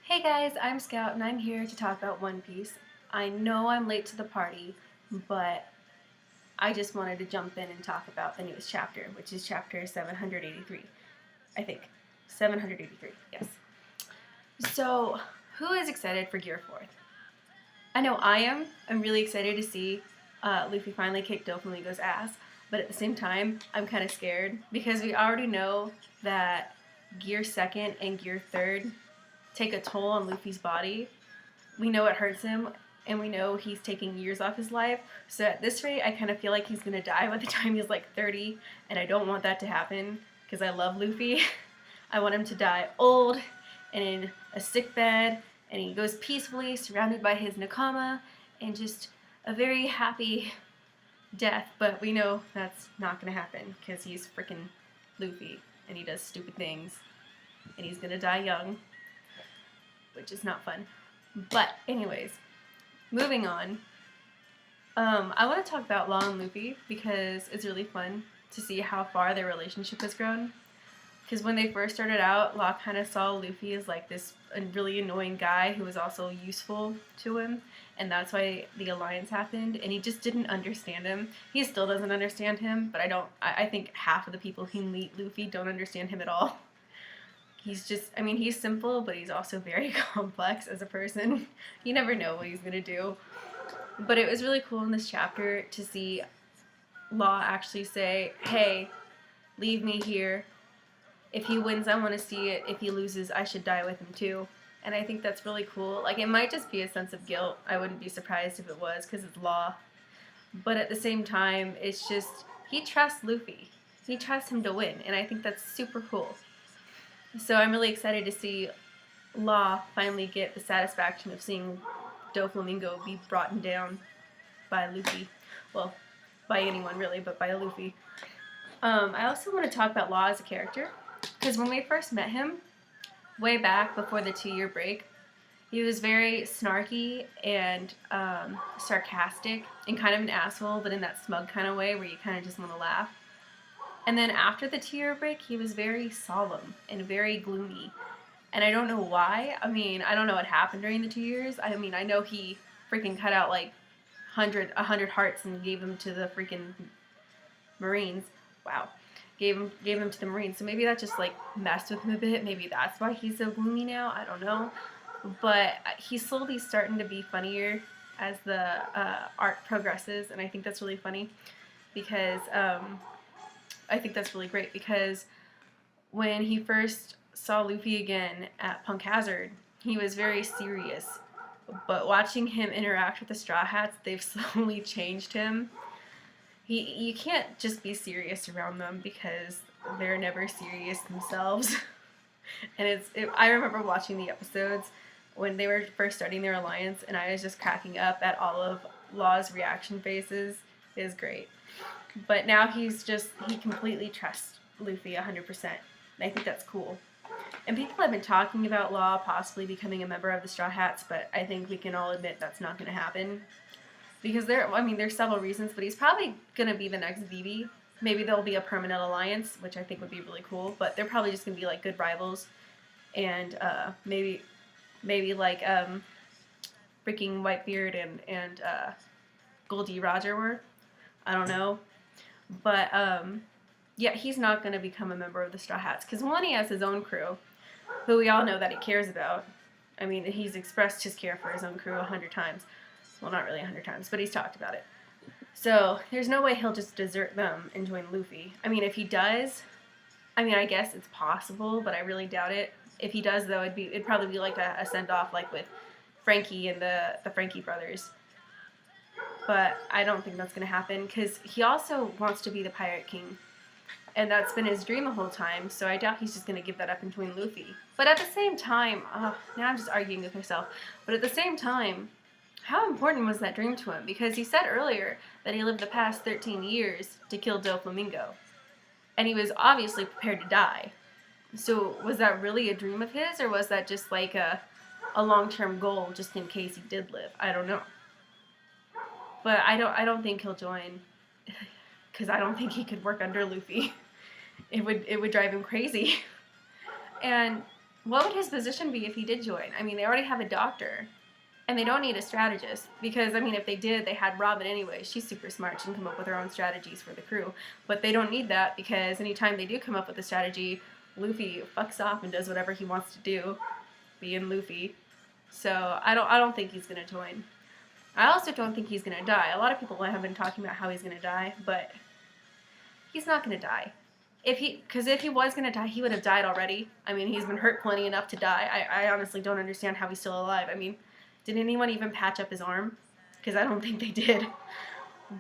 Hey guys, I'm Scout and I'm here to talk about One Piece. I know I'm late to the party, but I just wanted to jump in and talk about the newest chapter, which is chapter 783. I think. 783, yes. So, who is excited for Gear 4th? I know I am. I'm really excited to see Luffy finally kick Doflamingo's ass, but at the same time, I'm kind of scared because we already know that Gear 2nd and Gear 3rd take a toll on Luffy's body. We know it hurts him, and we know he's taking years off his life. So at this rate, I kind of feel like he's gonna die by the time he's like 30, and I don't want that to happen because I love Luffy. I want him to die old and in a sick bed, and he goes peacefully, surrounded by his nakama, and just a very happy death. But we know that's not gonna happen because he's freaking Luffy, and he does stupid things, and he's gonna die young, which is not fun. But anyways, moving on. I want to talk about Law and Luffy because it's really fun to see how far their relationship has grown. Because when they first started out, Law kind of saw Luffy as like this really annoying guy who was also useful to him, and that's why the alliance happened. And he just didn't understand him. He still doesn't understand him, but I think half of the people who meet Luffy don't understand him at all. He's just, I mean, he's simple, but he's also very complex as a person. You never know what he's gonna do. But it was really cool in this chapter to see Law actually say, hey, leave me here. If he wins, I want to see it. If he loses, I should die with him too. And I think that's really cool. Like, it might just be a sense of guilt. I wouldn't be surprised if it was, because it's Law. But at the same time, it's just, he trusts Luffy. He trusts him to win, and I think that's super cool. So I'm really excited to see Law finally get the satisfaction of seeing Doflamingo be brought down by Luffy. Well, by anyone really, but by Luffy. I also want to talk about Law as a character, because when we first met him, way back before the 2-year break, he was very snarky and sarcastic and kind of an asshole, but in that smug kind of way where you kind of just want to laugh. And then after the 2-year break, he was very solemn and very gloomy. And I don't know why. I mean, I don't know what happened during the 2 years. I mean, I know he freaking cut out like 100 hearts and gave them to the freaking Marines. Wow. Gave them to the Marines. So maybe that just like messed with him a bit. Maybe that's why he's so gloomy now. I don't know. But he's slowly starting to be funnier as the art progresses. And I think that's really funny because I think that's really great because when he first saw Luffy again at Punk Hazard, he was very serious. But watching him interact with the Straw Hats, they've slowly changed him. You can't just be serious around them because they're never serious themselves. And I remember watching the episodes when they were first starting their alliance, and I was just cracking up at all of Law's reaction faces. It was great. But now he completely trusts Luffy 100%. And I think that's cool. And people have been talking about Law possibly becoming a member of the Straw Hats, but I think we can all admit that's not going to happen. Because there's several reasons, but he's probably going to be the next Vivi. Maybe there'll be a permanent alliance, which I think would be really cool, but they're probably just going to be like good rivals. And maybe like freaking Whitebeard and Goldie Roger were. I don't know. But, yeah, he's not going to become a member of the Straw Hats. Because one, he has his own crew, who we all know that he cares about. I mean, he's expressed his care for his own crew 100 times. Well, not really 100 times, but he's talked about it. So, there's no way he'll just desert them and join Luffy. I mean, if he does, I mean, I guess it's possible, but I really doubt it. If he does, though, it'd probably be like a send-off, like with Frankie and the Frankie brothers. But I don't think that's going to happen because he also wants to be the Pirate King. And that's been his dream the whole time, so I doubt he's just going to give that up and join Luffy. But at the same time, now I'm just arguing with myself, but at the same time, how important was that dream to him? Because he said earlier that he lived the past 13 years to kill Doflamingo. And he was obviously prepared to die. So was that really a dream of his, or was that just like a long-term goal just in case he did live? I don't know. But I don't think he'll join, because I don't think he could work under Luffy. It would drive him crazy. And what would his position be if he did join? I mean, they already have a doctor, and they don't need a strategist, because, I mean, if they did, they had Robin anyway. She's super smart. She can come up with her own strategies for the crew. But they don't need that, because anytime they do come up with a strategy, Luffy fucks off and does whatever he wants to do, being Luffy. So I don't think he's going to join. I also don't think he's going to die. A lot of people have been talking about how he's going to die, but he's not going to die. Because if he was going to die, he would have died already. I mean, he's been hurt plenty enough to die. I honestly don't understand how he's still alive. I mean, did anyone even patch up his arm? Because I don't think they did.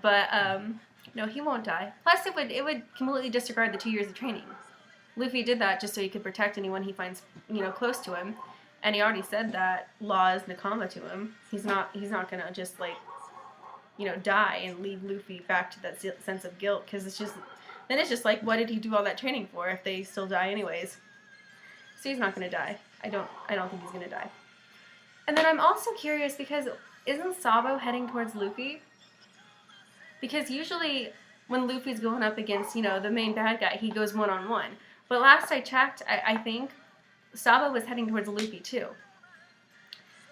But, no, he won't die. Plus, it would completely disregard the 2 years of training. Luffy did that just so he could protect anyone he finds, close to him. And he already said that Law is Nakama to him. He's not gonna just, like, die and leave Luffy back to that sense of guilt. Because then it's just like, what did he do all that training for if they still die anyways? So he's not gonna die. I don't think he's gonna die. And then I'm also curious, because isn't Sabo heading towards Luffy? Because usually when Luffy's going up against, the main bad guy, he goes one-on-one. But last I checked, I think Sabo was heading towards Luffy too.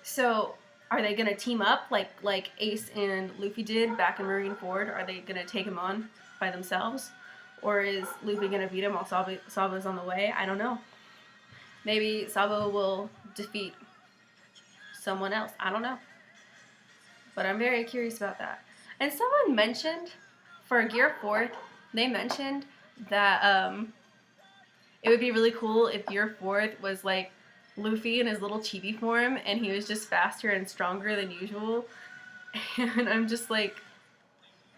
So are they going to team up like Ace and Luffy did back in Marineford? Are they going to take him on by themselves? Or is Luffy going to beat him while Sabo's on the way? I don't know. Maybe Sabo will defeat someone else. I don't know. But I'm very curious about that. And someone mentioned, for Gear 4th, they mentioned that it would be really cool if Gear 4th was like Luffy in his little chibi form, and he was just faster and stronger than usual. And I'm just like,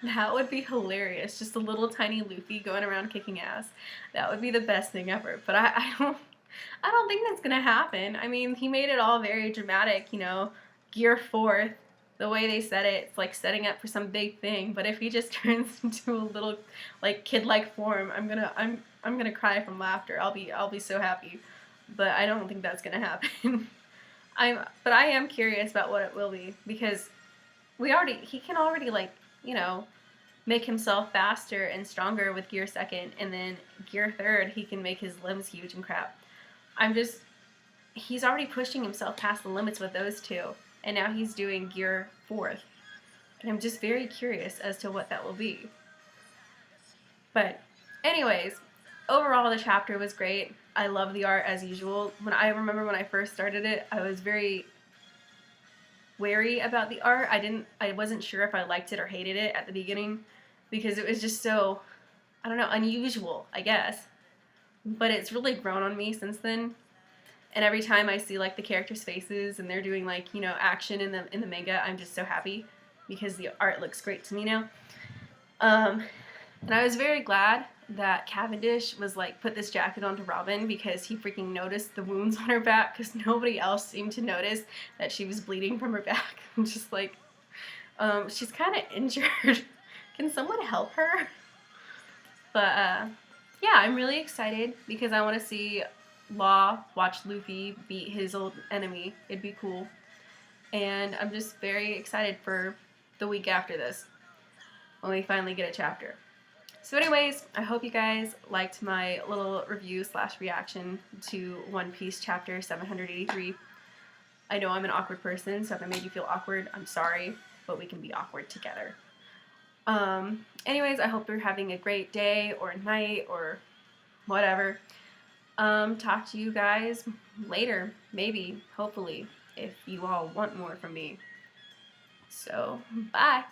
that would be hilarious. Just a little tiny Luffy going around kicking ass. That would be the best thing ever. But I don't think that's gonna happen. I mean, he made it all very dramatic, Gear 4th. The way they said it, it's like setting up for some big thing. But if he just turns into a little, like, kid-like form, I'm gonna cry from laughter. I'll be so happy. But I don't think that's gonna happen. But I am curious about what it will be, because he can already, like, make himself faster and stronger with Gear 2nd, and then Gear 3rd he can make his limbs huge and crap. He's already pushing himself past the limits with those two. And now he's doing Gear 4th. And I'm just very curious as to what that will be. But anyways, overall the chapter was great. I love the art as usual. I remember when I first started it, I was very wary about the art. I wasn't sure if I liked it or hated it at the beginning, because it was just so, I don't know, unusual, I guess. But it's really grown on me since then. And every time I see, like, the characters' faces and they're doing, like, action in the manga, I'm just so happy, because the art looks great to me now. And I was very glad that Cavendish was like, put this jacket onto Robin, because he freaking noticed the wounds on her back, because nobody else seemed to notice that she was bleeding from her back. I'm just like, she's kind of injured. Can someone help her? But yeah, I'm really excited, because I want to see Law watch Luffy beat his old enemy. It'd be cool. And I'm just very excited for the week after this, when we finally get a chapter. So anyways, I hope you guys liked my little review / reaction to One Piece chapter 783. I know I'm an awkward person, so if I made you feel awkward, I'm sorry, but we can be awkward together. Anyways, I hope you're having a great day or night or whatever. Talk to you guys later, maybe, hopefully, if you all want more from me. So, bye!